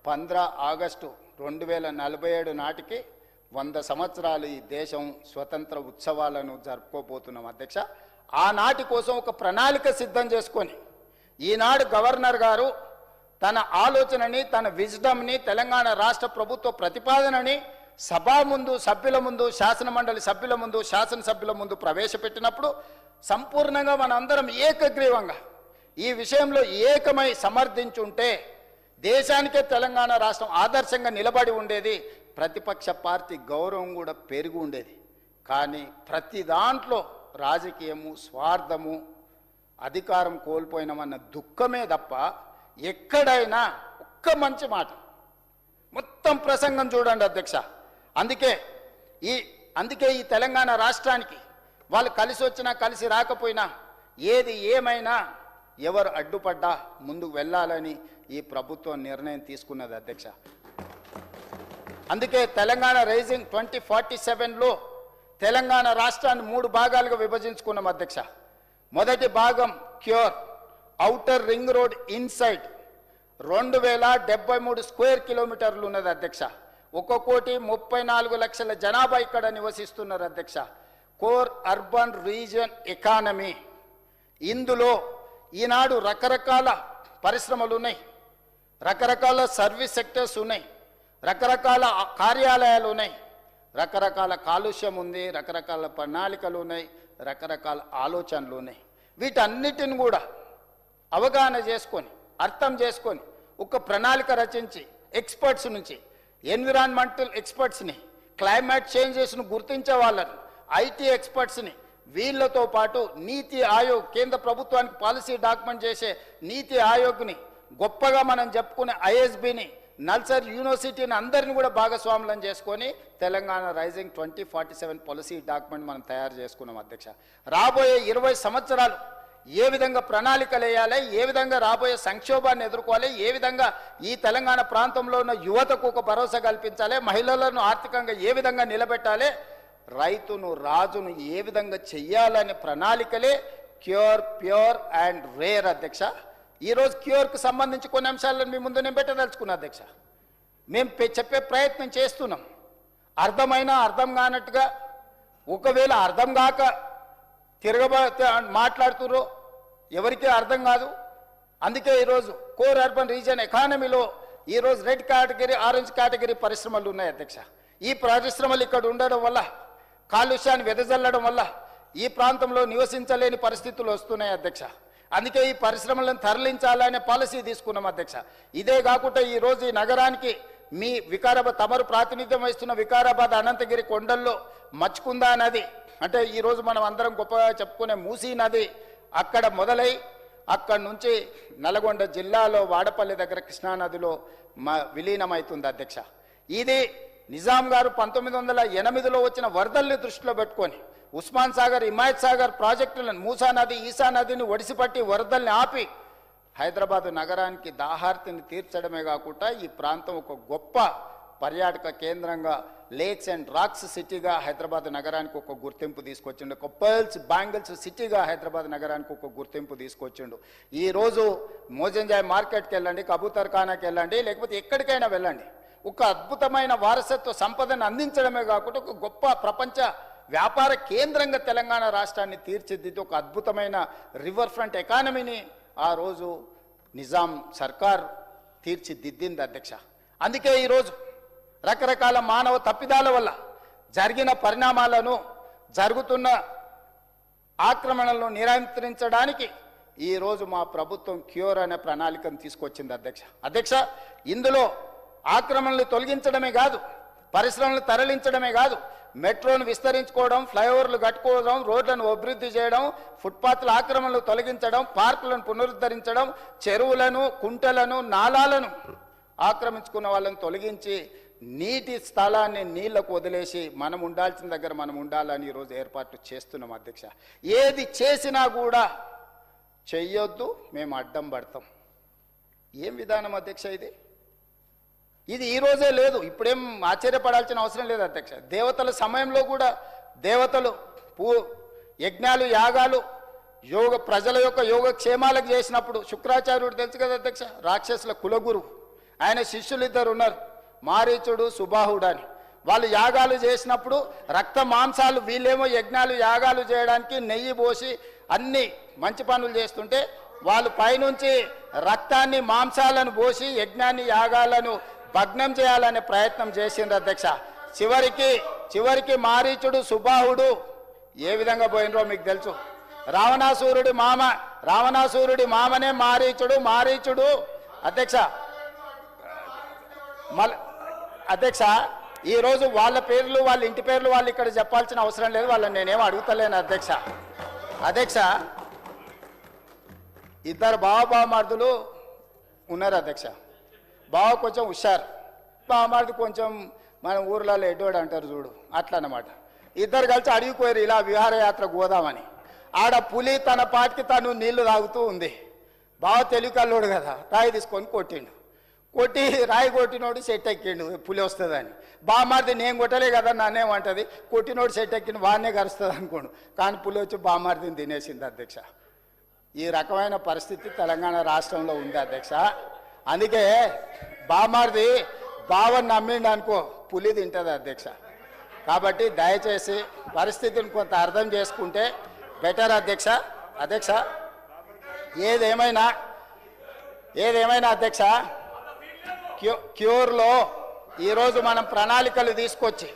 15 August 2047 నాటికి 100 సంవత్సరాలు ఈ దేశం స్వతంత్ర ఉత్సవాలను జరుపుకోబోతున్నాం అధ్యక్ష. ఆనాటి కోసం ఒక ప్రణాళిక సిద్ధం చేసుకొని ఈనాడు గవర్నర్ గారు తన ఆలోచనని, తన విజ్డమ్ని, తెలంగాణ రాష్ట్ర ప్రభుత్వ ప్రతిపాదనని సభా ముందు, సభ్యుల ముందు, శాసనమండలి సభ్యుల ముందు, శాసనసభ్యుల ముందు ప్రవేశపెట్టినప్పుడు సంపూర్ణంగా మనందరం ఏకగ్రీవంగా ఈ విషయంలో ఏకమై సమర్థించుంటే దేశానికే తెలంగాణ రాష్ట్రం ఆదర్శంగా నిలబడి ఉండేది. ప్రతిపక్ష పార్టీ గౌరవం కూడా పెరిగి ఉండేది. కానీ ప్రతి దాంట్లో రాజకీయము, స్వార్థము, అధికారం కోల్పోయినామన్న దుఃఖమే తప్ప ఎక్కడైనా ఒక్క మంచి మాట, మొత్తం ప్రసంగం చూడండి అధ్యక్ష. అందుకే ఈ తెలంగాణ రాష్ట్రానికి వాళ్ళు కలిసి వచ్చినా కలిసి రాకపోయినా ఏది ఏమైనా ఎవరు అడ్డుపడ్డా ముందుకు వెళ్ళాలని ఈ ప్రభుత్వం నిర్ణయం తీసుకున్నది అధ్యక్ష. అందుకే తెలంగాణ రైజింగ్ 2047లో తెలంగాణ రాష్ట్రాన్ని 3 భాగాలుగా విభజించుకున్నాం అధ్యక్ష. మొదటి భాగం cure outer ring road inside 2073 square కిలోమీటర్లు ఉన్నది అధ్యక్ష. 1,34,00,000 జనాభా ఇక్కడ నివసిస్తున్నారు అధ్యక్ష. Core urban region economy. ఇందులో ఈనాడు రకరకాల పరిశ్రమలు ఉన్నాయి, రకరకాల సర్వీస్ సెక్టర్స్ ఉన్నాయి, రకరకాల కార్యాలయాలు ఉన్నాయి, రకరకాల కాలుష్యం ఉంది, రకరకాల ప్రణాళికలు ఉన్నాయి, రకరకాల ఆలోచనలు ఉన్నాయి. వీటన్నిటిని కూడా అవగాహన చేసుకొని, అర్థం చేసుకొని ఒక ప్రణాళిక రచించి ఎక్స్పర్ట్స్ నుంచి, ఎన్విరాన్మెంటల్ ఎక్స్పర్ట్స్ని, క్లైమేట్ చేంజెస్ను గుర్తించే వాళ్ళని, ఐటీ ఎక్స్పర్ట్స్ని, వీళ్ళతో పాటు నీతి ఆయోగ్, కేంద్ర ప్రభుత్వానికి పాలసీ డాక్యుమెంట్ చేసే నీతి ఆయోగ్ని, గొప్పగా మనం చెప్పుకునే ఐఎస్బిని, నల్సార్ యూనివర్సిటీని అందరిని కూడా భాగస్వాములను చేసుకొని తెలంగాణ రైజింగ్ 2047 పాలసీ డాక్యుమెంట్ మనం తయారు చేసుకున్నాం అధ్యక్ష. రాబోయే 20 సంవత్సరాలు ఏ విధంగా ప్రణాళికలు వేయాలి, ఏ విధంగా రాబోయే సంక్షోభాన్ని ఎదుర్కోవాలి, ఏ విధంగా ఈ తెలంగాణ ప్రాంతంలో ఉన్న యువతకు ఒక భరోసా కల్పించాలి, మహిళలను ఆర్థికంగా ఏ విధంగా నిలబెట్టాలి, రైతును రాజును ఏ విధంగా చెయ్యాలనే ప్రణాళికలే క్యూర్, ప్యూర్ అండ్ రేర్ అధ్యక్ష. ఈరోజు క్యూర్కు సంబంధించి కొన్ని అంశాలను మీ ముందు నేను పెట్టదలుచుకున్నా అధ్యక్ష. మేము చెప్పే ప్రయత్నం చేస్తున్నాం. అర్థమైనా అర్థం కానట్టుగా, ఒకవేళ అర్థం కాక మాట్లాడుతుర్రో ఎవరికీ అర్థం కాదు. అందుకే ఈరోజు కోర్ అర్బన్ రీజియన్ ఎకానమీలో ఈరోజు రెడ్ కేటగిరీ, ఆరెంజ్ కేటగిరీ పరిశ్రమలు ఉన్నాయి అధ్యక్ష. ఈ పరిశ్రమలు ఇక్కడ ఉండడం వల్ల, కాలుష్యాన్ని వెదజల్లడం వల్ల ఈ ప్రాంతంలో నివసించలేని పరిస్థితులు వస్తున్నాయి అధ్యక్ష. అందుకే ఈ పరిశ్రమలను తరలించాలనే పాలసీ తీసుకున్నాం అధ్యక్ష. ఇదే కాకుండా ఈరోజు ఈ నగరానికి మీ వికారాబాద్, తమరు ప్రాతినిధ్యం వహిస్తున్న వికారాబాద్ అనంతగిరి కొండల్లో మచ్కుందా నది, అంటే ఈరోజు మనం అందరం గొప్పగా చెప్పుకునే మూసీ నది అక్కడ మొదలై అక్కడి నుంచి నల్గొండ జిల్లాలో వాడపల్లి దగ్గర కృష్ణానదిలో విలీనమవుతుంది అధ్యక్ష. ఇది నిజాం గారు 1908లో వచ్చిన వరదల్ని దృష్టిలో పెట్టుకొని ఉస్మాన్ సాగర్, హిమాయత్ సాగర్ ప్రాజెక్టులను, మూసా నది, ఈసా నదిని ఒడిసిపట్టి వరదల్ని ఆపి హైదరాబాదు నగరానికి దాహార్తిని తీర్చడమే కాకుండా ఈ ప్రాంతం ఒక గొప్ప పర్యాటక కేంద్రంగా, లేక్స్ అండ్ రాక్స్ సిటీగా హైదరాబాద్ నగరానికి ఒక గుర్తింపు తీసుకొచ్చిండు. ఒక పర్ల్స్ బ్యాంగిల్స్ సిటీగా హైదరాబాద్ నగరానికి ఒక గుర్తింపు తీసుకొచ్చిండు. ఈరోజు మోజంజాయ్ మార్కెట్కి వెళ్ళండి, కబూతర్ ఖానాకి వెళ్ళండి, లేకపోతే ఎక్కడికైనా వెళ్ళండి, ఒక అద్భుతమైన వారసత్వ సంపదను అందించడమే కాకుండా ఒక గొప్ప ప్రపంచ వ్యాపార కేంద్రంగా తెలంగాణ రాష్ట్రాన్ని తీర్చిదిద్ది ఒక అద్భుతమైన రివర్ ఫ్రంట్ ఎకానమీని ఆ రోజు నిజాం సర్కార్ తీర్చిదిద్దింది అధ్యక్ష. అందుకే ఈరోజు రకరకాల మానవ తప్పిదాల వల్ల జరిగిన పరిణామాలను, జరుగుతున్న ఆక్రమణలను నియంత్రించడానికి ఈరోజు మా ప్రభుత్వం క్యూర్ అనే ప్రణాళికను తీసుకొచ్చింది అధ్యక్ష. ఇందులో ఆక్రమణలు తొలగించడమే కాదు, పరిశ్రమలు తరలించడమే కాదు, మెట్రోను విస్తరించుకోవడం, ఫ్లైఓవర్లు కట్టుకోవడం, రోడ్లను అభివృద్ధి చేయడం, ఫుట్పాత్ల ఆక్రమణలు తొలగించడం, పార్కులను పునరుద్ధరించడం, చెరువులను, కుంటలను, నాలాలను ఆక్రమించుకున్న వాళ్ళని తొలగించి నీటి స్థలాన్ని నీళ్లకు వదిలేసి మనం ఉండాల్సిన దగ్గర మనం ఉండాలని ఈరోజు ఏర్పాట్లు చేస్తున్నాం అధ్యక్ష. ఏది చేసినా కూడా చెయ్యొద్దు, మేము అడ్డం పడతాం. ఏం విధానం అధ్యక్ష ఇది? ఇది ఈరోజే లేదు, ఇప్పుడేం ఆశ్చర్యపడాల్సిన అవసరం లేదు అధ్యక్ష. దేవతల సమయంలో కూడా దేవతలు యజ్ఞాలు, యాగాలు, ప్రజల యొక్క యోగక్షేమాలకు చేసినప్పుడు శుక్రాచార్యుడు తెలుసు కదా అధ్యక్ష, రాక్షసుల కులగురువు. ఆయన శిష్యులు ఇద్దరు ఉన్నారు, మారీచుడు సుబాహుడు అని. వాళ్ళు యాగాలు చేసినప్పుడు రక్త మాంసాలు, వీళ్ళేమో యజ్ఞాలు యాగాలు చేయడానికి నెయ్యి పోసి అన్ని మంచి పనులు చేస్తుంటే వాళ్ళు పైనుంచి రక్తాన్ని మాంసాలను పోసి యజ్ఞాన్ని యాగాలను భగ్నం చేయాలనే ప్రయత్నం చేసిండ్రు అధ్యక్ష. చివరికి మారీచుడు సుబాహుడు ఏ విధంగా పోయినరో మీకు తెలుసు. రావణాసురుడి మామనే మారీచుడు అధ్యక్ష ఈరోజు వాళ్ళ పేర్లు, వాళ్ళ ఇంటి పేర్లు వాళ్ళు ఇక్కడ చెప్పాల్సిన అవసరం లేదు, వాళ్ళని నేనేం అడుగుతలేను అధ్యక్ష. ఇద్దరు బావమరుదులు ఉన్నారు అధ్యక్ష. బావ కొంచెం హుషారు, బావమరుదు కొంచెం మన ఊర్లలో ఎడ్డోడు అంటారు చూడు, అట్లా అన్నమాట. ఇద్దరు కలిసి అడిగిపోయారు ఇలా విహారయాత్ర పోదామని. ఆడ పులి తన పాటికి తను నీళ్లు తాగుతూ ఉంది. బావ తెలివికల్లోడు కదా, రాయి తీసుకొని రాయి కొట్టినోడు సెట్ ఎక్కిండు పులి వస్తుందని. బామార్ది నేను కొట్టలే కదా నన్నేమంటది, కొట్టినోడు సెట్ ఎక్కిండు వాడినే కరుస్తుంది అనుకోండు, కానీ పులి వచ్చి బామార్దిని తినేసింది అధ్యక్ష. ఈ రకమైన పరిస్థితి తెలంగాణ రాష్ట్రంలో ఉంది అధ్యక్ష. అందుకే బామార్ది బావని నమ్మిండు అనుకో, పులి తింటుంది అధ్యక్ష. కాబట్టి దయచేసి పరిస్థితిని కొంత అర్థం చేసుకుంటే బెటర్ అధ్యక్ష. ఏదేమైనా అధ్యక్ష, క్యూర్లో ఈరోజు మనం ప్రణాళికలు తీసుకొచ్చి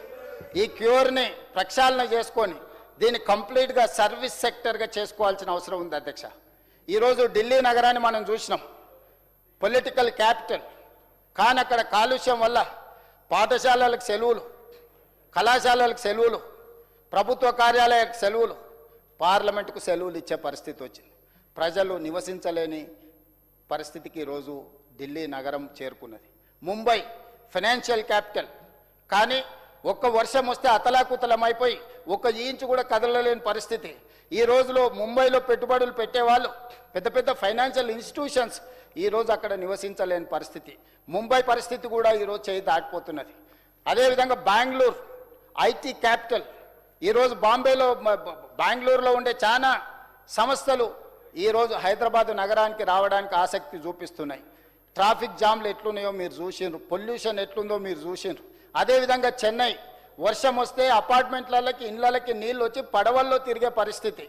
ఈ క్యూర్ని ప్రక్షాళన చేసుకొని దీన్ని కంప్లీట్గా సర్వీస్ సెక్టర్గా చేసుకోవాల్సిన అవసరం ఉంది అధ్యక్ష. ఈరోజు ఢిల్లీ నగరాన్ని మనం చూసినాం, పొలిటికల్ క్యాపిటల్. కానీ అక్కడ కాలుష్యం వల్ల పాఠశాలలకు సెలవులు, కళాశాలలకు సెలవులు, ప్రభుత్వ కార్యాలయాలకు సెలవులు, పార్లమెంటుకు సెలవులు ఇచ్చే పరిస్థితి వచ్చింది. ప్రజలు నివసించలేని పరిస్థితికి ఈరోజు ఢిల్లీ నగరం చేరుకున్నది. ముంబై ఫైనాన్షియల్ క్యాపిటల్, కానీ ఒక్క వర్షం వస్తే అతలాకుతలమైపోయి ఒక ఇంచు కూడా కదలలేని పరిస్థితి. ఈ రోజులో ముంబైలో పెట్టుబడులు పెట్టేవాళ్ళు, పెద్ద ఫైనాన్షియల్ ఇన్స్టిట్యూషన్స్ ఈరోజు అక్కడ నివసించలేని పరిస్థితి. ముంబై పరిస్థితి కూడా ఈరోజు చేయి దాటిపోతున్నది. అదేవిధంగా బెంగళూరు ఐటీ క్యాపిటల్, ఈరోజు బెంగళూరులో ఉండే చాలా సంస్థలు ఈరోజు హైదరాబాద్ నగరానికి రావడానికి ఆసక్తి చూపిస్తున్నాయి. ట్రాఫిక్ జామ్లు ఎట్లున్నాయో మీరు చూసిండ్రు, పొల్యూషన్ ఎట్లుందో మీరు చూసిండ్రు. అదేవిధంగా చెన్నై వర్షం వస్తే అపార్ట్మెంట్లకి ఇళ్ళకి నీళ్ళు వచ్చి పడవల్లో తిరిగే పరిస్థితి.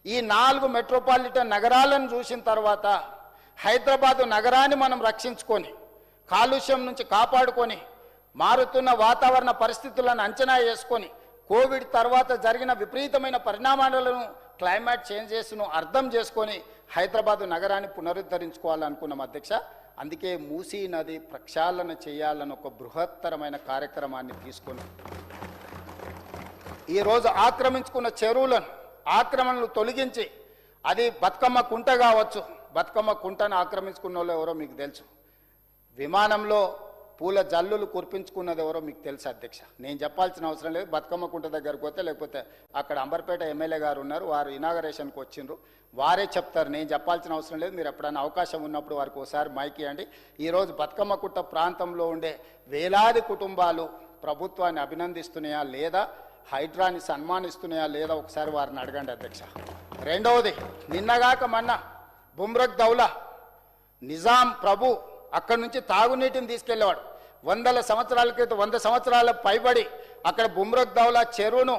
ఈ 4 మెట్రోపాలిటన్ నగరాలను చూసిన తర్వాత హైదరాబాదు నగరాన్ని మనం రక్షించుకొని కాలుష్యం నుంచి కాపాడుకొని మారుతున్న వాతావరణ పరిస్థితులను అంచనా వేసుకొని కోవిడ్ తర్వాత జరిగిన విపరీతమైన పరిణామాలను, క్లైమేట్ చేంజెస్ను అర్థం చేసుకొని హైదరాబాదు నగరాన్ని పునరుద్ధరించుకోవాలనుకున్నాం అధ్యక్ష. అందుకే మూసీ నది ప్రక్షాళన చేయాలని ఒక బృహత్తరమైన కార్యక్రమాన్ని తీసుకొని ఈరోజు ఆక్రమించుకున్న చెరువులను ఆక్రమణలు తొలగించి, అది బతుకమ్మ కుంట కావచ్చు, బతుకమ్మ కుంటను ఆక్రమించుకున్న వాళ్ళు ఎవరో మీకు తెలుసు, విమానంలో పూల జల్లులు కురిపించుకున్నది ఎవరో మీకు తెలుసు అధ్యక్ష. నేను చెప్పాల్సిన అవసరం లేదు. బతుకమ్మ కుంట దగ్గరకు పోతే, లేకపోతే అక్కడ అంబర్పేట ఎమ్మెల్యే గారు ఉన్నారు, వారు ఇనాగరేషన్కి వచ్చిండ్రు, వారే చెప్తారు. నేను చెప్పాల్సిన అవసరం లేదు. మీరు ఎప్పుడైనా అవకాశం ఉన్నప్పుడు వారికి ఒకసారి మైక్ ఇవ్వండి. ఈరోజు బతుకమ్మ కుంట ప్రాంతంలో ఉండే వేలాది కుటుంబాలు ప్రభుత్వాన్ని అభినందిస్తున్నాయా లేదా, హైడ్రాని సన్మానిస్తున్నాయా లేదా, ఒకసారి వారిని అడగండి అధ్యక్ష. రెండవది, నిన్నగాక మొన్న బుమ్రక్ దౌలా నిజాం ప్రభు అక్కడి నుంచి తాగునీటిని తీసుకెళ్లేవాడు. 100 సంవత్సరాల క్రితం, 100 సంవత్సరాల పైబడి అక్కడ బుమ్రక్ దౌలా చెరువును,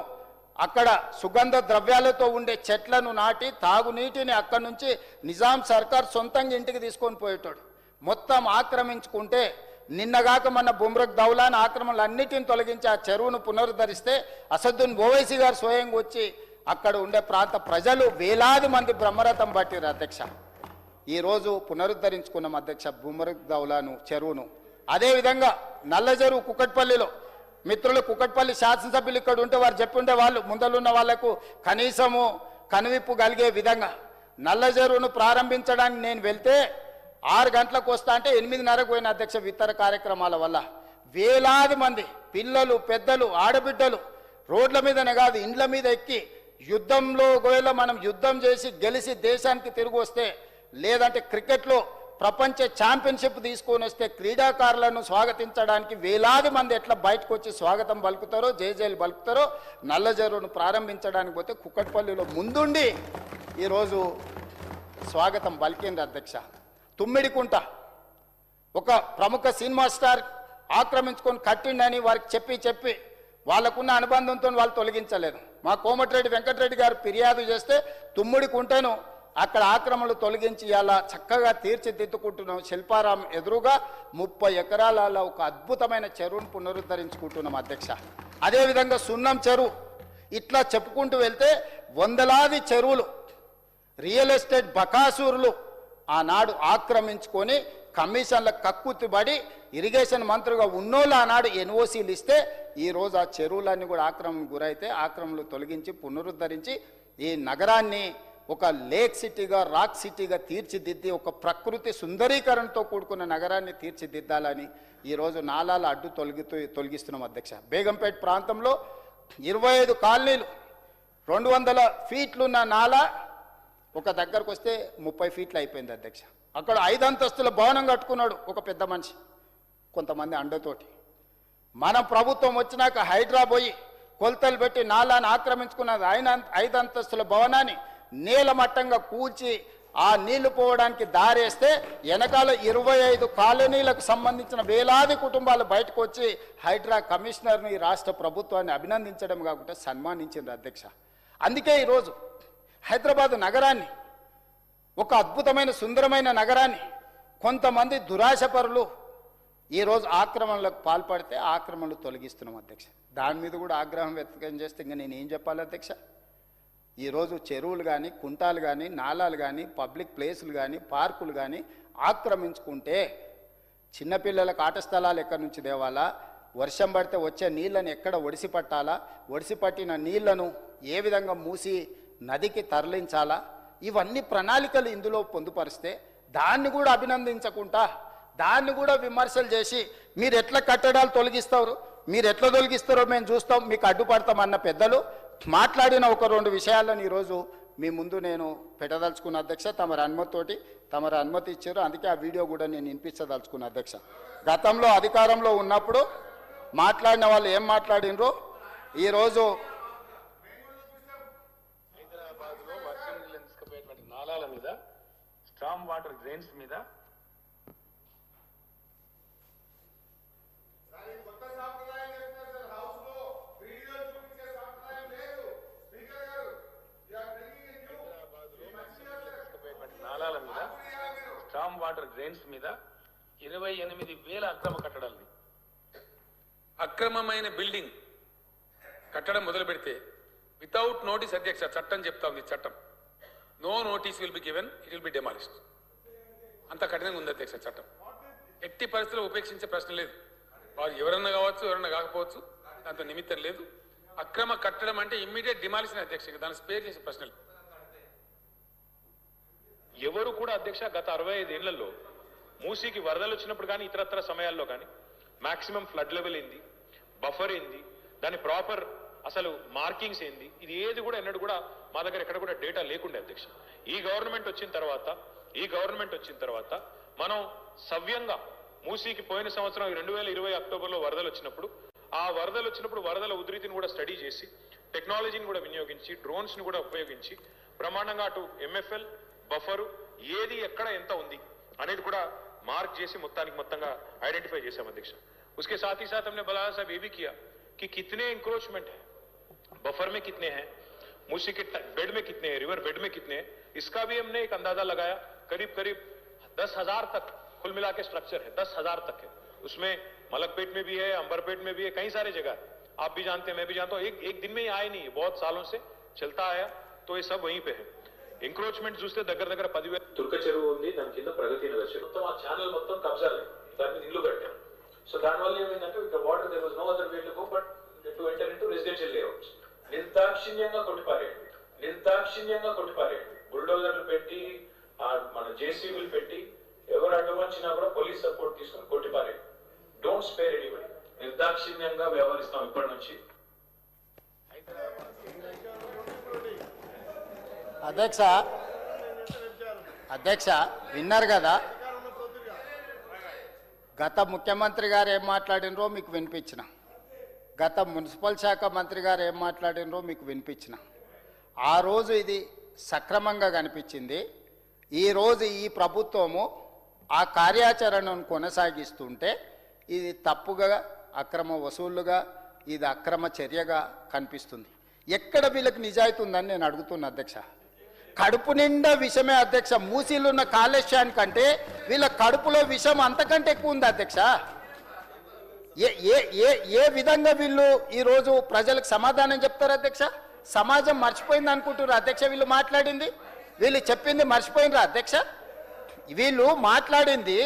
అక్కడ సుగంధ ద్రవ్యాలతో ఉండే చెట్లను నాటి తాగునీటిని అక్కడి నుంచి నిజాం సర్కార్ సొంతంగా ఇంటికి తీసుకొని పోయేటాడు. మొత్తం ఆక్రమించుకుంటే నిన్నగాక మన బుమ్రక్ దౌలాన్ ఆక్రమణలు అన్నిటిని తొలగించి ఆ చెరువును పునరుద్ధరిస్తే అసదుద్దీన్ ఓవైసీ గారు స్వయంగా వచ్చి అక్కడ ఉండే ప్రాంత ప్రజలు వేలాది మంది బ్రహ్మరథం పట్టిరు అధ్యక్ష. ఈరోజు పునరుద్ధరించుకున్నాం అధ్యక్ష బుమ్రక్ దౌలాను చెరువును. అదేవిధంగా నల్ల చెరువు కుకట్పల్లిలో మిత్రులు, కుకట్పల్లి శాసనసభ్యులు ఇక్కడ ఉంటే వారు చెప్పుండే వాళ్ళు ముందలున్న వాళ్లకు కనీసము కనువిప్పు కలిగే విధంగా నల్ల చెరువును ప్రారంభించడానికి నేను వెళ్తే 6 గంటలకు వస్తా అంటే 8:30కు పోయిన అధ్యక్ష. ఇతర కార్యక్రమాల వల్ల వేలాది మంది పిల్లలు, పెద్దలు, ఆడబిడ్డలు రోడ్ల మీదనే కాదు ఇండ్ల మీద ఎక్కి యుద్ధంలో ఒకవేళ మనం యుద్ధం చేసి గెలిచి దేశానికి తిరిగి వస్తే, లేదంటే క్రికెట్లో ప్రపంచ ఛాంపియన్షిప్ తీసుకొని వస్తే క్రీడాకారులను స్వాగతించడానికి వేలాది మంది ఎట్లా బయటకు వచ్చి స్వాగతం పలుకుతారో, జయజయలు పలుకుతారో, నల్ల చెరువును ప్రారంభించడానికి పోతే కుకట్పల్లిలో ముందుండి ఈరోజు స్వాగతం పలికింది అధ్యక్ష. తుమ్మిడికుంట ఒక ప్రముఖ సినిమా స్టార్ ఆక్రమించుకొని కట్టిండని వారికి చెప్పి వాళ్ళకున్న అనుబంధంతో వాళ్ళు తొలగించలేదు. మా కోమటిరెడ్డి వెంకటరెడ్డి గారు ఫిర్యాదు చేస్తే తుమ్ముడి కుంటను అక్కడ ఆక్రమణలు తొలగించి ఇలా చక్కగా తీర్చిదిద్దుకుంటున్నాం. శిల్పారాం ఎదురుగా 30 ఎకరాల ఒక అద్భుతమైన చెరువును పునరుద్ధరించుకుంటున్నాం అధ్యక్ష. అదేవిధంగా సున్నం చెరువు, ఇట్లా చెప్పుకుంటూ వెళ్తే వందలాది చెరువులు రియల్ ఎస్టేట్ బకాసూరులు ఆనాడు ఆక్రమించుకొని కమిషన్ల కక్కుతిబడి ఇరిగేషన్ మంత్రిగా ఉన్నోళ్ళు ఆనాడు ఎన్ఓసీలు ఇస్తే ఈరోజు ఆ చెరువులన్నీ కూడా ఆక్రమణకు గురైతే ఆక్రమణలు తొలగించి పునరుద్ధరించి ఈ నగరాన్ని ఒక లేక్ సిటీగా రాక్ సిటీగా తీర్చిదిద్ది ఒక ప్రకృతి సుందరీకరణతో కూడుకున్న నగరాన్ని తీర్చిదిద్దాలని ఈరోజు నాలాల అడ్డు తొలగిస్తున్నాం అధ్యక్ష. బేగంపేట ప్రాంతంలో 25 కాలనీలు 200 ఫీట్లున్న నాలా ఒక దగ్గరకు వస్తే 30 ఫీట్లు అయిపోయింది అధ్యక్ష. అక్కడ 5 అంతస్తుల భవనం కట్టుకున్నాడు ఒక పెద్ద మనిషి కొంతమంది అండతోటి. మన ప్రభుత్వం వచ్చినాక హైదరాబాద్ కొలతలు పెట్టి నాలాన్ని ఆక్రమించుకున్నది 5 అంతస్తుల భవనాన్ని నీలమట్టంగా కూల్చి ఆ నీళ్లు పోవడానికి దారేస్తే వెనకాల 25 కాలనీలకు సంబంధించిన వేలాది కుటుంబాలు బయటకు వచ్చి హైడ్రా కమిషనర్ని రాష్ట్ర ప్రభుత్వాన్ని అభినందించడం కాకుండా సన్మానించింది అధ్యక్ష. అందుకే ఈరోజు హైదరాబాద్ నగరాన్ని ఒక అద్భుతమైన సుందరమైన నగరాన్ని కొంతమంది దురాశపరులు ఈరోజు ఆక్రమణలకు పాల్పడితే ఆక్రమణలు తొలగిస్తున్నాం అధ్యక్ష. దాని మీద కూడా ఆగ్రహం వ్యక్తం చేస్తే ఇంకా నేను ఏం చెప్పాలి అధ్యక్ష? ఈరోజు చెరువులు కానీ కుంటాలు కానీ నాలాలు కానీ పబ్లిక్ ప్లేసులు కానీ పార్కులు కానీ ఆక్రమించుకుంటే చిన్నపిల్లలకు ఆట స్థలాలు ఎక్కడి నుంచి తేవాలా, వర్షం పడితే వచ్చే నీళ్ళని ఎక్కడ ఒడిసి పట్టాలా, ఒడిసి పట్టిన నీళ్లను ఏ విధంగా మూసి నదికి తరలించాలా, ఇవన్నీ ప్రణాళికలు ఇందులో పొందుపరిస్తే దాన్ని కూడా అభినందించకుండా దాన్ని కూడా విమర్శలు చేసి మీరు ఎట్లా కట్టడాలు తొలగిస్తారు, మీరు ఎట్లా తొలగిస్తారో మేము చూస్తాం, మీకు అడ్డుపడతాం అన్న పెద్దలు మాట్లాడిన ఒక 2 విషయాలను ఈరోజు మీ ముందు నేను పెట్టదలుచుకున్న అధ్యక్ష. తమరి అనుమతి ఇచ్చారు, అందుకే ఆ వీడియో కూడా నేను వినిపించదలుచుకున్న అధ్యక్ష. గతంలో అధికారంలో ఉన్నప్పుడు మాట్లాడిన వాళ్ళు ఏం మాట్లాడినరో ఈరోజు హైదరాబాద్లో వర్షం నీళ్ళని తీసుకుపోయేటువంటి నాలాల మీద, స్ట్రామ్ వాటర్ డ్రైన్స్ మీద స్ట్రామ్ వాటర్ డ్రైన్స్ మీద 28,000 అక్రమ కట్టడాలని, అక్రమమైన బిల్డింగ్ కట్టడం మొదలు పెడితే వితౌట్ నోటీస్ అధ్యక్ష, చట్టం చెప్తా ఉంది, చట్టం no notice will be given, it will be demolished. అంత కఠినంగా ఉంది అధ్యక్ష చట్టం. ఎట్టి పరిస్థితుల్లో ఉపేక్షించే ప్రశ్న లేదు. వారు ఎవరన్నా కావచ్చు, ఎవరన్నా కాకపోవచ్చు, దాంతో నిమిత్తం లేదు. అక్రమ కట్టడం అంటే ఇమ్మీడియట్ డిమాలిషన్ అధ్యక్ష, దాన్ని స్పేర్ చేసే ప్రశ్నలు ఎవరు కూడా అధ్యక్ష. గత 65 ఏళ్లలో మూసీకి వరదలు వచ్చినప్పుడు కానీ ఇతరత్ర సమయాల్లో కానీ మాక్సిమం ఫ్లడ్ లెవెల్ ఏంది, బఫర్ ఏంది, దాని ప్రాపర్ అసలు మార్కింగ్స్ ఏంది, ఇది ఏది కూడా ఎన్నడూ కూడా మా దగ్గర ఎక్కడ కూడా డేటా లేకుండే అధ్యక్ష. ఈ గవర్నమెంట్ వచ్చిన తర్వాత మనం సవ్యంగా మూసీకి పోయిన సంవత్సరం 2020 అక్టోబర్లో వరదలు వచ్చినప్పుడు వరదల ఉధృతిని కూడా స్టడీ చేసి టెక్నాలజీని కూడా వినియోగించి డ్రోన్స్ ని కూడా ఉపయోగించి బ్రహ్మాండంగా అటు ఎంఎఫ్ఎల్ బఫరు ఏది ఎక్కడ ఎంత ఉంది అనేది కూడా మార్క్ చేసి మొత్తంగా ఐడెంటిఫై చేశాం అధ్యక్ష. उसके साथ ही साथ हमने बलाया साहब ये भी किया कि कितने इंक्रोचमेंट है, बफर में कितने हैं, मूसी के बेड में कितने हैं, रिवर बेड में कितने हैं, इसका भी हमने एक अंदाजा लगाया. करीब 10,000 तक कुल मिला के स्ट्रक्चर है, 10,000 तक है. उसमें मलकपेट में भी है, अंबरपेट में भी है, कई सारे जगह है. आप भी जानते हैं, मैं भी जानता हूं. एक दिन में ही आए नहीं, बहुत सालों से चलता आया, तो ये सब वहीं पे है. ఎంక్రోచ్మెంట్ చూస్తే దగ్గర 10,000 తుర్క చెరువు ఉంది, దాని కింద ప్రగతి నగర్ చెరువు మొత్తం ఆ ఛానల్ మొత్తం కబ్జాలే, దాని మీద ఇల్లు కట్టాం. సో దానివల్ల ఏమైందంటే ఇక్కడ water there was no other way to go but to enter into residential layouts. నిర్దాక్షిణ్యంగా కొట్టిపారేయండి, బుల్డోజర్లు పెట్టి మన జేసీబీలు పెట్టి ఎవరు అడ్డం వచ్చినా కూడా పోలీస్ సపోర్ట్ తీసుకుని కొట్టిపారేయండి. Don't spare anybody. నిర్దాక్షిణ్యంగా వ్యవహరిస్తాం ఇప్పటి నుంచి. అధ్యక్ష విన్నారు కదా, గత ముఖ్యమంత్రి గారు ఏం మాట్లాడినరో మీకు వినిపించిన, గత మున్సిపల్ శాఖ మంత్రి గారు ఏం మాట్లాడినరో మీకు వినిపించిన. ఆ రోజు ఇది సక్రమంగా కనిపించింది. ఈరోజు ఈ ప్రభుత్వము ఆ కార్యాచరణను కొనసాగిస్తుంటే ఇది తప్పుగా అక్రమ వసూళ్లుగా ఇది అక్రమ చర్యగా కనిపిస్తుంది. ఎక్కడ వీళ్ళకి నిజాయితీ ఉందని నేను అడుగుతున్నా అధ్యక్ష. కడుపు నిండా విషమే అధ్యక్ష. మూసీలున్న కాలుష్యానికంటే వీళ్ళ కడుపులో విషం అంతకంటే ఎక్కువ ఉంది అధ్యక్ష. ఏ ఏ ఏ ఏ విధంగా వీళ్ళు ఈరోజు ప్రజలకు సమాధానం చెప్తారు అధ్యక్ష? సమాజం మర్చిపోయింది అనుకుంటున్నారు అధ్యక్ష. వీళ్ళు మాట్లాడింది, వీళ్ళు చెప్పింది మర్చిపోయినరా అధ్యక్ష? వీళ్ళు మాట్లాడింది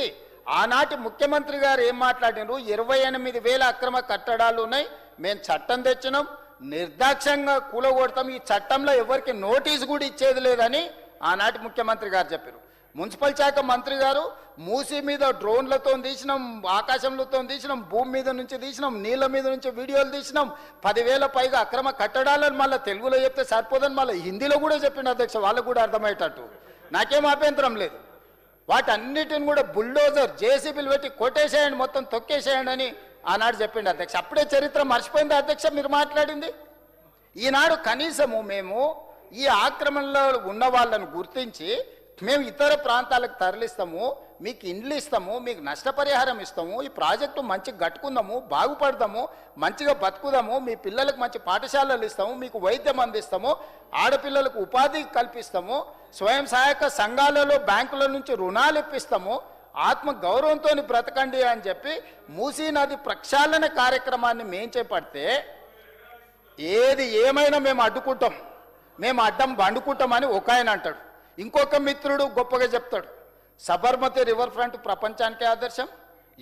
ఆనాటి ముఖ్యమంత్రి గారు ఏం మాట్లాడినారు? 28,000 అక్రమ కట్టడాలు ఉన్నాయి, మేము చట్టం తెచ్చినాం, నిర్దాక్ష్యంగా కూలగొడతాం, ఈ చట్టంలో ఎవరికి నోటీసు కూడా ఇచ్చేది లేదని ఆనాటి ముఖ్యమంత్రి గారు చెప్పారు. మున్సిపల్ శాఖ మంత్రి గారు మూసీ మీద డ్రోన్లతో తీసినాం, ఆకాశంలతో తీసినాం, భూమి మీద నుంచి తీసినాం, నీళ్ళ మీద నుంచి వీడియోలు తీసినాం, 10,000 పైగా అక్రమ కట్టడాలను మళ్ళీ తెలుగులో చెప్తే సరిపోదని మళ్ళీ హిందీలో కూడా చెప్పిండు అధ్యక్ష, వాళ్ళకు కూడా అర్థమయ్యేటట్టు. నాకేం అభ్యంతరం లేదు. వాటన్నిటిని కూడా బుల్డోజర్ జేసీబీలు పెట్టి కొట్టేసేయండి, మొత్తం తొక్కేసేయండి అని ఆనాడు చెప్పిండు అధ్యక్ష. అప్పుడే చరిత్ర మర్చిపోయింది అధ్యక్ష మీరు మాట్లాడింది. ఈనాడు కనీసము మేము ఈ ఆక్రమణలో ఉన్న వాళ్ళను గుర్తించి మేము ఇతర ప్రాంతాలకు తరలిస్తాము, మీకు ఇండ్లు ఇస్తాము, మీకు నష్టపరిహారం ఇస్తాము, ఈ ప్రాజెక్టు మంచిగా కట్టుకుందాము, బాగుపడదాము, మంచిగా బతుకుదాము, మీ పిల్లలకు మంచి పాఠశాలలు ఇస్తాము, మీకు వైద్యం అందిస్తాము, ఆడపిల్లలకు ఉపాధి కల్పిస్తాము, స్వయం సహాయక సంఘాలలో బ్యాంకుల నుంచి రుణాలు ఇప్పిస్తాము, ఆత్మ గౌరవంతో బ్రతకండి అని చెప్పి మూసీ నది ప్రక్షాళన కార్యక్రమాన్ని మేము చేపడితే ఏది ఏమైనా మేము అడ్డుకుంటాం, మేము అడ్డం బండుకుంటామని ఒక ఆయన అంటాడు. ఇంకొక మిత్రుడు గొప్పగా చెప్తాడు, సబర్మతి రివర్ ఫ్రంట్ ప్రపంచానికే ఆదర్శం,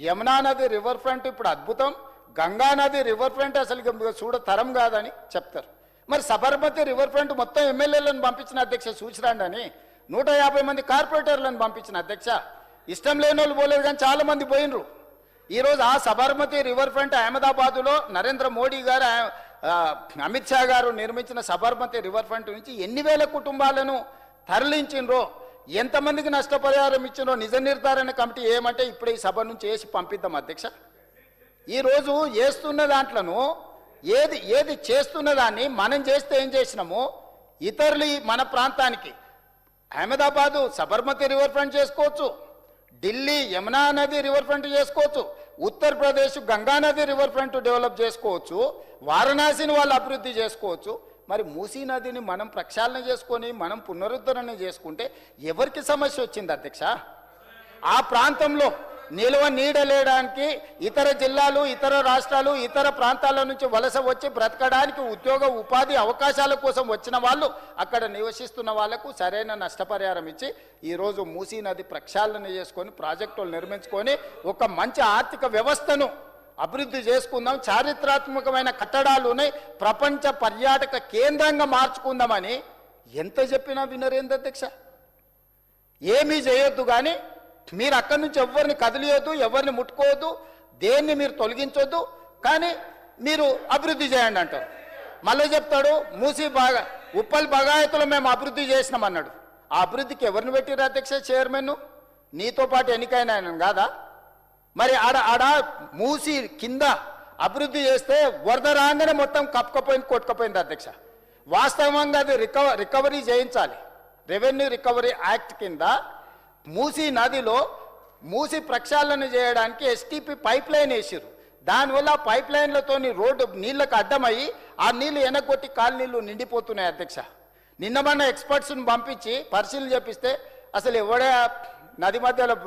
యమునా నది రివర్ ఫ్రంట్ ఇప్పుడు అద్భుతం, గంగా నది రివర్ ఫ్రంట్ అసలు చూడ తరం కాదని చెప్తారు. మరి సబర్మతి రివర్ ఫ్రంట్ మొత్తం ఎమ్మెల్యేలను పంపించిన అధ్యక్ష చూసిరండి అని, 150 మంది కార్పొరేటర్లను పంపించిన అధ్యక్ష. ఇష్టం లేని వాళ్ళు పోలేదు కానీ చాలా మంది పోయినరు. ఈరోజు ఆ సబర్మతి రివర్ ఫ్రంట్ అహ్మదాబాదులో నరేంద్ర మోడీ గారు అమిత్ షా గారు నిర్మించిన సబర్మతి రివర్ ఫ్రంట్ నుంచి ఎన్ని వేల కుటుంబాలను తరలించిండ్రో, ఎంతమందికి నష్టపరిహారం ఇచ్చిండ్రో నిజ నిర్ధారణ కమిటీ ఏమంటే ఇప్పుడే ఈ సభ నుంచి వేసి పంపిద్దాం అధ్యక్ష. ఈరోజు చేస్తున్న దాంట్లను ఏది ఏది చేస్తున్న దాన్ని మనం చేస్తే ఏం చేసినాము, ఇతరులు మన ప్రాంతానికి అహ్మదాబాదు సబర్మతి రివర్ ఫ్రంట్ చేసుకోవచ్చు, ఢిల్లీ యమునా నది రివర్ ఫ్రంట్ చేసుకోవచ్చు, ఉత్తరప్రదేశ్ గంగా నది రివర్ ఫ్రంట్ డెవలప్ చేసుకోవచ్చు, వారణాసిని వాళ్ళు అభివృద్ధి చేసుకోవచ్చు. మరి మూసీ నదిని మనం ప్రక్షాళన చేసుకొని మనం పునరుద్ధరణ చేసుకుంటే ఎవరికి సమస్య వచ్చింది అధ్యక్ష? ఆ ప్రాంతంలో నిల్వ నీడలేయడానికి ఇతర జిల్లాలు, ఇతర రాష్ట్రాలు, ఇతర ప్రాంతాల నుంచి వలస వచ్చి బ్రతకడానికి ఉద్యోగ ఉపాధి అవకాశాల కోసం వచ్చిన వాళ్ళు, అక్కడ నివసిస్తున్న వాళ్లకు సరైన నష్టపరిహారం ఇచ్చి ఈరోజు మూసీ నది ప్రక్షాళన చేసుకొని ప్రాజెక్టులు నిర్మించుకొని ఒక మంచి ఆర్థిక వ్యవస్థను అభివృద్ధి చేసుకుందాం, చారిత్రాత్మకమైన కట్టడాలు ఉన్నాయి, ప్రపంచ పర్యాటక కేంద్రంగా మార్చుకుందామని ఎంత చెప్పినా వినరేంద్ర అధ్యక్ష. ఏమీ చేయొద్దు కానీ మీరు అక్కడి నుంచి ఎవరిని కదిలియొద్దు, ఎవరిని ముట్టుకోవద్దు, దేన్ని మీరు తొలగించొద్దు, కానీ మీరు అభివృద్ధి చేయండి అంటారు. మళ్ళీ చెప్తాడు మూసీ ఉప్పల్ బగాయతులు మేము అభివృద్ధి చేసినామన్నాడు. ఆ అభివృద్ధికి ఎవరిని పెట్టిరు అధ్యక్ష? చైర్మన్ నీతో పాటు ఎన్నికైన ఆయన కాదా? మరి ఆడ మూసి కింద అభివృద్ధి చేస్తే వరద రాగానే మొత్తం కప్పుకపోయింది, కొట్టుకపోయింది అధ్యక్ష. వాస్తవంగా అది రికవరీ చేయించాలి. రెవెన్యూ రికవరీ యాక్ట్ కింద మూసీ నదిలో మూసి ప్రక్షాళన చేయడానికి ఎస్టీపీ పైప్ లైన్ వేసారు. దానివల్ల పైప్ లైన్లతో రోడ్డు నీళ్ళకు అడ్డమయ్యి ఆ నీళ్లు వెనక్కొట్టి కాలనీళ్ళు నిండిపోతున్నాయి అధ్యక్ష. నిన్న మన ఎక్స్పర్ట్స్ని పంపించి పరిశీలన చేపిస్తే అసలు ఎవడే నది మధ్యలో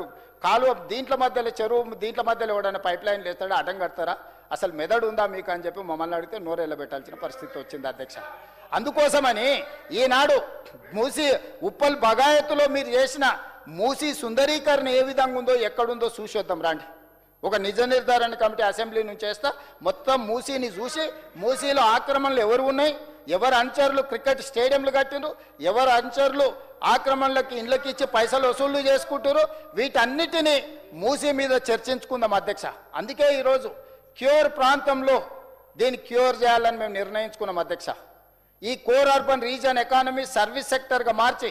కాలువ దీంట్ల మధ్యలో చెరువు దీంట్ల మధ్యలో ఎవడైనా పైప్ లైన్ వేస్తాడా, అడ్డం కడతారా, అసలు మెదడు ఉందా మీకు అని చెప్పి మమ్మల్ని అడిగితే నోరెళ్ళ పెట్టాల్సిన పరిస్థితి వచ్చింది అధ్యక్ష. అందుకోసమని ఈనాడు మూసి ఉప్పల్ బగాయతులో మీరు చేసిన మూసి సుందరీకరణ ఏ విధంగా ఉందో ఎక్కడుందో చూసొద్దాం రండి. ఒక నిజ నిర్ధారణ కమిటీ అసెంబ్లీ నుంచి చేస్తా, మొత్తం మూసీని చూసి మూసీలో ఆక్రమణలు ఎవరు ఉన్నాయి, ఎవరు అనుచరులు క్రికెట్ స్టేడియంలు కట్టిండ్రు, ఎవరు అనుచరులు ఆక్రమణలకి ఇండ్లకి ఇచ్చి పైసలు వసూళ్లు చేసుకుంటారు, వీటన్నిటినీ మూసీ మీద చర్చించుకుందాం అధ్యక్ష. అందుకే ఈరోజు క్యూర్ ప్రాంతంలో దీన్ని క్యూర్ చేయాలని మేము నిర్ణయించుకున్నాం అధ్యక్ష. ఈ core urban region economy service సెక్టర్గా మార్చి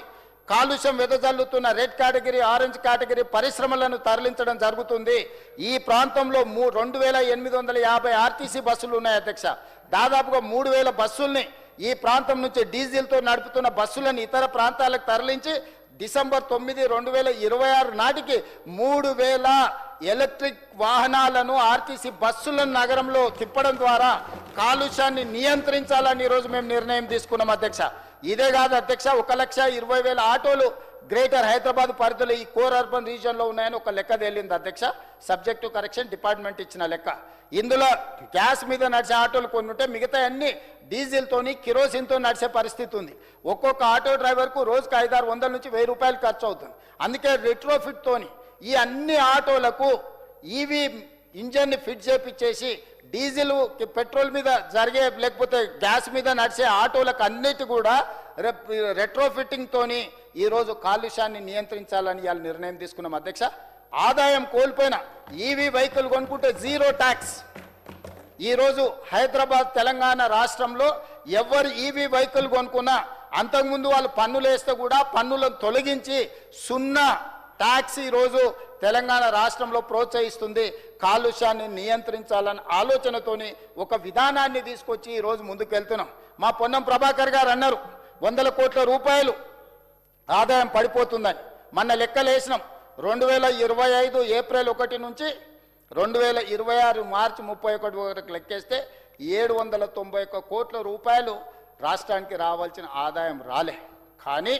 కాలుష్యం వెదజల్లుతున్న రెడ్ కేటగిరీ, ఆరెంజ్ కేటగిరీ పరిశ్రమలను తరలించడం జరుగుతుంది. ఈ ప్రాంతంలో 2850 ఆర్టీసీ బస్సులు ఉన్నాయి అధ్యక్ష. దాదాపుగా 3000 బస్సుల్ని ఈ ప్రాంతం నుంచి డీజిల్తో నడుపుతున్న బస్సులను ఇతర ప్రాంతాలకు తరలించి డిసెంబర్ 9, 2026 నాటికి 3000 ఎలక్ట్రిక్ వాహనాలను ఆర్టీసీ బస్సులను నగరంలో తిప్పడం ద్వారా కాలుష్యాన్ని నియంత్రించాలని ఈరోజు మేము నిర్ణయం తీసుకున్నాం అధ్యక్ష. ఇదే కాదు అధ్యక్ష, 1,20,000 ఆటోలు గ్రేటర్ హైదరాబాద్ పరిధిలో ఈ కోర్ అర్బన్ రీజియన్లో ఉన్నాయని ఒక లెక్క తేలింది అధ్యక్ష. సబ్జెక్టు కరెక్షన్ డిపార్ట్మెంట్ ఇచ్చిన లెక్క. ఇందులో గ్యాస్ మీద నడిచే ఆటోలు కొన్ని ఉంటే మిగతా అన్ని డీజిల్తోని కిరోసిన్తో నడిచే పరిస్థితి ఉంది. ఒక్కొక్క ఆటో డ్రైవర్కు రోజుకు 500-600 నుంచి 1000 రూపాయలు ఖర్చు అవుతుంది. అందుకే రెట్రోఫిట్తోని ఈ అన్ని ఆటోలకు ఈవీ ఇంజన్ని ఫిట్ చేపించేసి డీజిల్ పెట్రోల్ మీద జరిగే లేకపోతే గ్యాస్ మీద నడిచే ఆటోలకు అన్నిటి కూడా రెట్రోఫిట్టింగ్తోని ఈరోజు కాలుష్యాన్ని నియంత్రించాలని ఇవాళ నిర్ణయం తీసుకున్నాం అధ్యక్ష. ఆదాయం కోల్పోయిన ఈవీ వెహికల్ కొనుక్కుంటే 0 ట్యాక్స్. ఈరోజు హైదరాబాద్ తెలంగాణ రాష్ట్రంలో ఎవరు ఈవీ వెహికల్ కొనుక్కున్నా అంతకుముందు వాళ్ళు పన్నులు వేస్తే కూడా పన్నులను తొలగించి 0 ట్యాక్స్ ఈరోజు తెలంగాణ రాష్ట్రంలో ప్రోత్సహిస్తుంది. కాలుష్యాన్ని నియంత్రించాలన్న ఆలోచనతోని ఒక విధానాన్ని తీసుకొచ్చి ఈరోజు ముందుకు వెళ్తున్నాం. మా పొన్నం ప్రభాకర్ గారు అన్నారు 100 కోట్ల రూపాయలు ఆదాయం పడిపోతుందని. మొన్న లెక్కలేసినాం 2025 ఏప్రిల్ 1 నుంచి 2026 మార్చి 31 వరకు లెక్కేస్తే 791 కోట్ల రూపాయలు రాష్ట్రానికి రావాల్సిన ఆదాయం రాలే. కానీ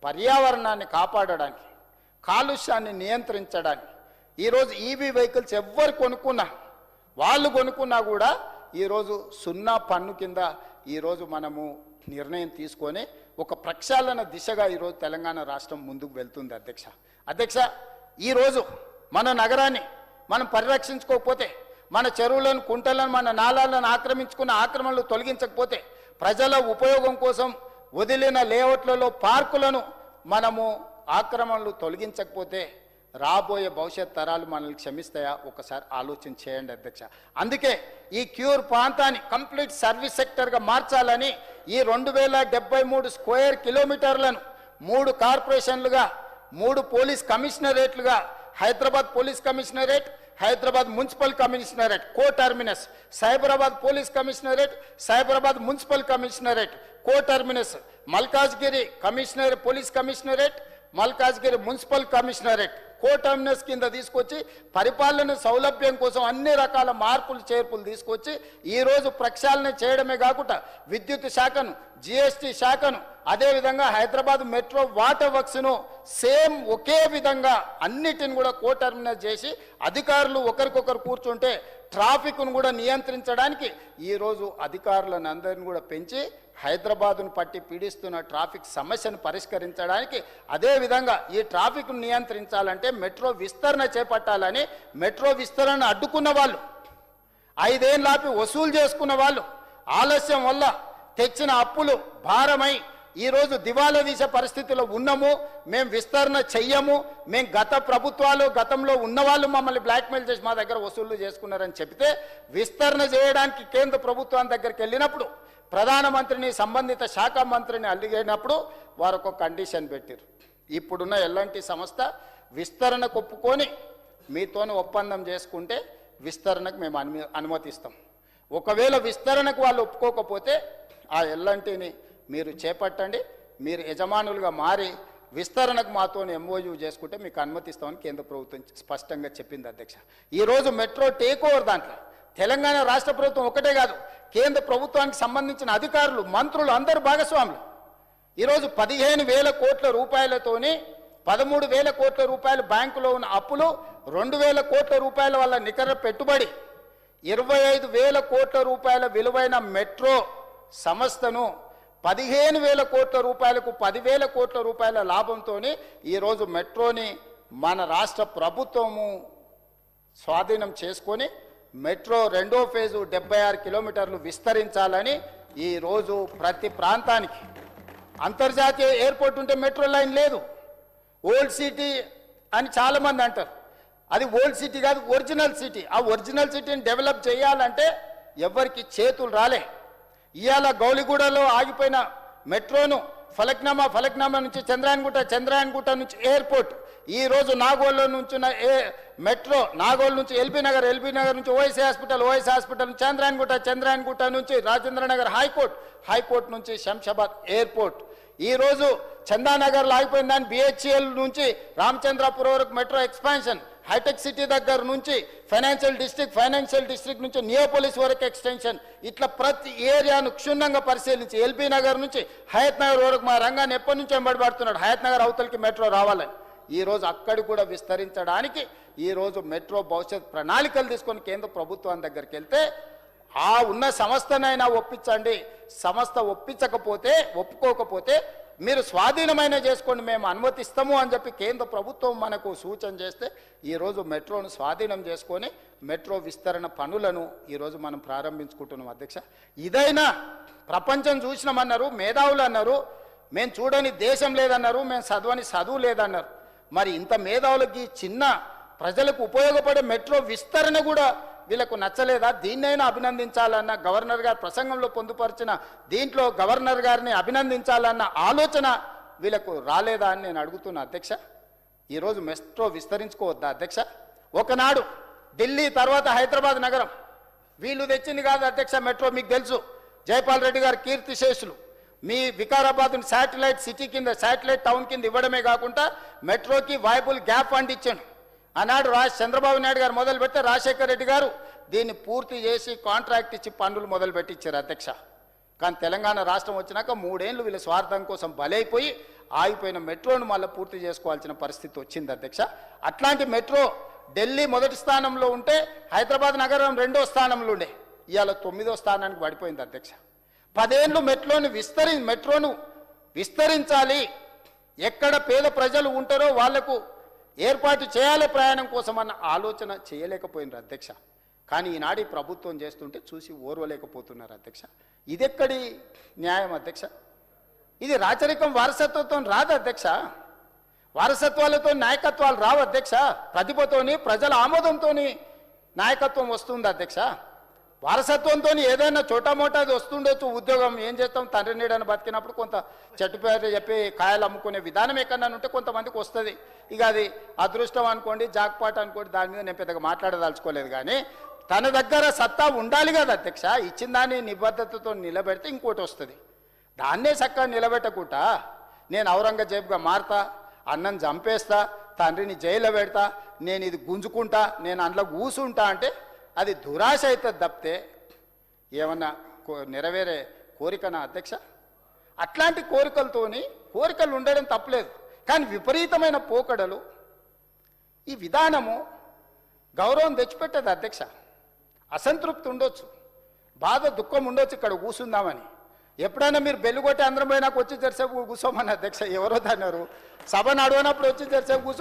పర్యావరణాన్ని కాపాడడానికి, కాలుష్యాన్ని నియంత్రించడానికి ఈరోజు ఈవీ వెహికల్స్ ఎవ్వరు కొనుక్కున్నా వాళ్ళు కొనుక్కున్నా కూడా ఈరోజు 0 పన్ను కింద ఈరోజు మనము నిర్ణయం తీసుకొని ఒక ప్రక్షాళన దిశగా ఈరోజు తెలంగాణ రాష్ట్రం ముందుకు వెళ్తుంది అధ్యక్ష. ఈరోజు మన నగరాన్ని మనం పరిరక్షించుకోకపోతే, మన చెరువులను, కుంటలను, మన నాలాలను ఆక్రమించుకున్న ఆక్రమణలు తొలగించకపోతే, ప్రజల ఉపయోగం కోసం వదిలిన లేఅవుట్లలో పార్కులను మనము ఆక్రమణలు తొలగించకపోతే రాబోయే భవిష్యత్ తరాలు మనల్ని క్షమిస్తాయా? ఒకసారి ఆలోచన చేయండి అధ్యక్ష. అందుకే ఈ క్యూర్ ప్రాంతాన్ని కంప్లీట్ సర్వీస్ సెక్టర్గా మార్చాలని ఈ 2073 స్క్వేర్ కిలోమీటర్లను 3 కార్పొరేషన్లుగా, 3 పోలీస్ కమిషనరేట్లుగా, Hyderabad police commissionerate, Hyderabad municipal commissionerate coterminous, Cyberabad police commissionerate, Cyberabad municipal commissionerate coterminous, Malkajgiri police commissionerate, Malkajgiri municipal commissionerate coterminous కింద తీసుకొచ్చి పరిపాలన సౌలభ్యం కోసం అన్ని రకాల మార్పులు చేర్పులు తీసుకొచ్చి ఈరోజు ప్రక్షాళన చేయడమే కాకుండా విద్యుత్ శాఖను, జిఎస్టీ శాఖను, అదేవిధంగా హైదరాబాద్ మెట్రో వాటర్ వర్క్స్ను సేమ్ ఒకే విధంగా అన్నిటిని కూడా కో టర్మినస్ చేసి అధికారులు ఒకరికొకరు కూర్చుంటే ట్రాఫిక్ను కూడా నియంత్రించడానికి ఈరోజు అధికారులను అందరిని కూడా పెంచి హైదరాబాదును పట్టి పీడిస్తున్న ట్రాఫిక్ సమస్యను పరిష్కరించడానికి, అదేవిధంగా ఈ ట్రాఫిక్ను నియంత్రించాలంటే మెట్రో విస్తరణ చేపట్టాలని మెట్రో విస్తరణ అడ్డుకున్న వాళ్ళు, 5 ఏళ్ళాపి వసూలు చేసుకున్న వాళ్ళు, ఆలస్యం వల్ల తెచ్చిన అప్పులు భారమై ఈరోజు దివాలా తీసే పరిస్థితిలో ఉన్నాము. మేము విస్తరణ చెయ్యము, మేము గత ప్రభుత్వాలు గతంలో ఉన్నవాళ్ళు మమ్మల్ని బ్లాక్మెయిల్ చేసి మా దగ్గర వసూళ్లు చేసుకున్నారని చెప్తే విస్తరణ చేయడానికి కేంద్ర ప్రభుత్వం దగ్గరికి వెళ్ళినప్పుడు ప్రధానమంత్రిని, సంబంధిత శాఖ మంత్రిని అడిగినప్పుడు వారు ఒక కండిషన్ పెట్టారు. ఇప్పుడున్న ఎల్ఎన్టీ సంస్థ విస్తరణకు ఒప్పుకొని మీతోనే ఒప్పందం చేసుకుంటే విస్తరణకు మేము అనుమతిస్తాం. ఒకవేళ విస్తరణకు వాళ్ళు ఒప్పుకోకపోతే ఆ ఎల్ఎన్టీని మీరు చేపట్టండి, మీరు యజమానులుగా మారి విస్తరణకు మాతో ఎంఓయూ చేసుకుంటే మీకు అనుమతిస్తామని కేంద్ర ప్రభుత్వం స్పష్టంగా చెప్పింది అధ్యక్ష. ఈరోజు మెట్రో టేక్ ఓవర్ దాంట్లో తెలంగాణ రాష్ట్ర ప్రభుత్వం ఒకటే కాదు, కేంద్ర ప్రభుత్వానికి సంబంధించిన అధికారులు, మంత్రులు అందరూ భాగస్వాములు. ఈరోజు 15,000 కోట్ల రూపాయలతోని 13,000 కోట్ల రూపాయలు బ్యాంకులో ఉన్న అప్పులు, 2,000 కోట్ల రూపాయల వల్ల నికర పెట్టుబడి, 25,000 కోట్ల రూపాయల విలువైన మెట్రో సంస్థను 15,000 కోట్ల రూపాయలకు 10,000 కోట్ల రూపాయల లాభంతో ఈరోజు మెట్రోని మన రాష్ట్ర ప్రభుత్వము స్వాధీనం చేసుకొని మెట్రో 2వ ఫేజు 76 కిలోమీటర్లు విస్తరించాలని ఈరోజు ప్రతి ప్రాంతానికి అంతర్జాతీయ ఎయిర్పోర్ట్ ఉంటే మెట్రో లైన్ లేదు. ఓల్డ్ సిటీ అని చాలామంది అంటారు, అది ఓల్డ్ సిటీ కాదు, ఒరిజినల్ సిటీ. ఆ ఒరిజినల్ సిటీని డెవలప్ చేయాలంటే ఎవరికి చేతులు రాలే. ఇవాళ గౌలిగూడలో ఆగిపోయిన మెట్రోను ఫలక్నామా నుంచి చంద్రాయన్గుట్ట నుంచి ఎయిర్పోర్ట్, ఈరోజు నాగోల్లో నుంచి మెట్రో నాగోల్ నుంచి ఎల్బీ నగర్ నుంచి ఓఎస్సీ హాస్పిటల్ నుంచి చంద్రాయన్గుట్ట నుంచి రాజేంద్ర నగర్ హైకోర్టు నుంచి శంషాబాద్ ఎయిర్పోర్ట్, ఈరోజు చందానగర్లో ఆగిపోయిన దాన్ని బిహెచ్ఎల్ నుంచి రామచంద్రాపురం వరకు మెట్రో ఎక్స్పాన్షన్, హైటెక్ సిటీ దగ్గర నుంచి ఫైనాన్షియల్ డిస్ట్రిక్ట్ నుంచి నియోపోలిస్ వరకు ఎక్స్టెన్షన్, ఇట్లా ప్రతి ఏరియాను క్షుణ్ణంగా పరిశీలించి ఎల్బీ నగర్ నుంచి హయత్ నగర్ వరకు మా రంగాన్ని ఎప్పటి నుంచి వెంబడిపడుతున్నాడు హయత్ నగర్ అవతలకి మెట్రో రావాలని. ఈరోజు అక్కడి కూడా విస్తరించడానికి ఈరోజు మెట్రో భవిష్యత్ ప్రణాళికలు తీసుకొని కేంద్ర ప్రభుత్వం దగ్గరికి వెళ్తే ఆ ఉన్న సంస్థనైనా ఒప్పించండి, సంస్థ ఒప్పుకోకపోతే మీరు స్వాధీనమైన చేసుకోండి, మేము అనుమతిస్తాము అని చెప్పి కేంద్ర ప్రభుత్వం మనకు సూచన చేస్తే ఈరోజు మెట్రోను స్వాధీనం చేసుకొని మెట్రో విస్తరణ పనులను ఈరోజు మనం ప్రారంభించుకుంటున్నాం అధ్యక్ష. ఇదైనా ప్రపంచం చూసినామన్నారు, మేధావులు అన్నారు, మేము చూడని దేశం లేదన్నారు, మేము చదవని చదువు లేదన్నారు. మరి ఇంత మేధావులకి చిన్న ప్రజలకు ఉపయోగపడే మెట్రో విస్తరణ కూడా వీళ్ళకు నచ్చలేదా? దీన్నైనా అభినందించాలన్న గవర్నర్ గారు ప్రసంగంలో పొందుపరిచిన దీంట్లో గవర్నర్ గారిని అభినందించాలన్న ఆలోచన వీళ్ళకు రాలేదా అని నేను అడుగుతున్నా అధ్యక్ష. ఈరోజు మెట్రో విస్తరించుకోవద్దా అధ్యక్ష? ఒకనాడు ఢిల్లీ తర్వాత హైదరాబాద్ నగరం వీళ్ళు తెచ్చింది కాదు అధ్యక్ష మెట్రో. మీకు తెలుసు జైపాల్ రెడ్డి గారు కీర్తిశేషులు మీ వికారాబాద్ను శాటిలైట్ సిటీ కింద శాటిలైట్ టౌన్ కింద ఇవ్వడమే కాకుండా మెట్రోకి వైబుల్ గ్యాప్ ఫండ్ ఇచ్చాను. ఆనాడు చంద్రబాబు నాయుడు గారు మొదలు పెడితే రాజశేఖర రెడ్డి గారు దీన్ని పూర్తి చేసి కాంట్రాక్ట్ ఇచ్చి పనులు మొదలు పెట్టించారు అధ్యక్ష. కానీ తెలంగాణ రాష్ట్రం వచ్చినాక 3 ఏళ్ళు వీళ్ళ స్వార్థం కోసం బలైపోయి ఆగిపోయిన మెట్రోను మళ్ళీ పూర్తి చేసుకోవాల్సిన పరిస్థితి వచ్చింది అధ్యక్ష. అట్లాంటి మెట్రో ఢిల్లీ మొదటి స్థానంలో ఉంటే హైదరాబాద్ నగరం 2వ స్థానంలో ఉండే, ఇవాళ 9వ స్థానానికి పడిపోయింది అధ్యక్ష. 10 ఏళ్ళు మెట్రోను విస్తరించాలి, ఎక్కడ పేద ప్రజలు ఉంటారో వాళ్లకు ఏర్పాటు చేయాలి ప్రయాణం కోసం అన్న ఆలోచన చేయలేకపోయినారు అధ్యక్ష. కానీ ఈనాడు ప్రభుత్వం చేస్తుంటే చూసి ఓర్వలేకపోతున్నారు అధ్యక్ష. ఇదెక్కడి న్యాయం అధ్యక్ష? ఇది రాచరికం వారసత్వంతో రాదు అధ్యక్ష. వారసత్వాలతో నాయకత్వాలు రావు అధ్యక్ష. ప్రతిభతోని ప్రజల ఆమోదంతోని నాయకత్వం వస్తుంది అధ్యక్ష. వారసత్వంతో ఏదైనా చోటామోటాది వస్తుండొచ్చు, ఉద్యోగం ఏం చేస్తాం, తండ్రి నీడని బతికినప్పుడు కొంత చెట్టు పేరు చెప్పి కాయలు అమ్ముకునే విధానం ఎక్కడన్నా ఉంటే కొంతమందికి వస్తుంది. ఇక అది అదృష్టం అనుకోండి, జాక్పాట్ అనుకోండి, దాని మీద నేను పెద్దగా మాట్లాడదలుచుకోలేదు. కానీ తన దగ్గర సత్తా ఉండాలి కదా అధ్యక్ష. ఇచ్చిన దాన్ని నిబద్ధతతో నిలబెడితే ఇంకోటి వస్తుంది. దాన్నే చక్కగా నిలబెట్టకుండా నేను ఔరంగజేబ్గా మారుతా, అన్నం చంపేస్తా, తండ్రిని జైల్లో పెడతా, నేను ఇది గుంజుకుంటా, నేను అందులో కూసుంటా అంటే అది దురాశ అవుతుంది తప్పితే ఏమన్నా నెరవేరే కోరికనా అధ్యక్ష? అట్లాంటి కోరికలు ఉండడం తప్పలేదు. కానీ విపరీతమైన పోకడలు, ఈ విధానము గౌరవం తెచ్చిపెట్టదు అధ్యక్ష. అసంతృప్తి ఉండొచ్చు, బాధ దుఃఖం ఉండొచ్చు ఇక్కడ కూర్చుందామని. ఎప్పుడైనా మీరు బెల్లు కొట్టి అందరం పోయినాకు వచ్చి జరిసేపు కూర్చోమని అధ్యక్ష ఎవరో అన్నారు. సభ నడవనప్పుడు వచ్చి జరిసేపు కూర్చో